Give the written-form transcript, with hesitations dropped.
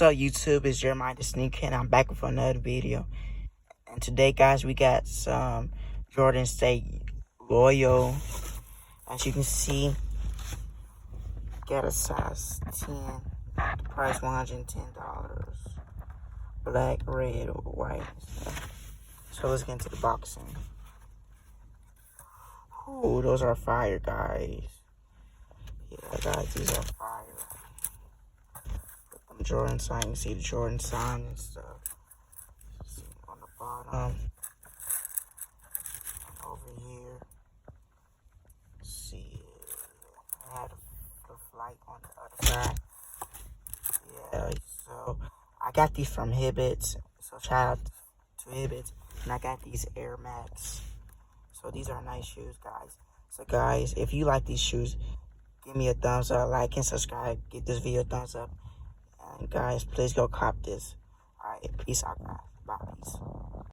What's up, YouTube? It's Jeremiah the Sneaker, and I'm back with another video. And today, guys, we got some Jordan State Loyal. As you can see, got a size 10, price $110. Black, red, or white. So let's get into the boxing. Ooh, those are fire, guys. Yeah, guys, these are fire. Jordan sign, you can see the Jordan sign and stuff. See on the bottom. And over here, see, I had the flight on the other side. Yeah, so I got these from Hibbets. So shout out to Hibbets. And I got these Air Max. So these are nice shoes, guys. So guys, if you like these shoes, give me a thumbs up, like and subscribe. Give this video a thumbs up. And guys, please go cop this. Alright, peace out, guys. Bye, peace.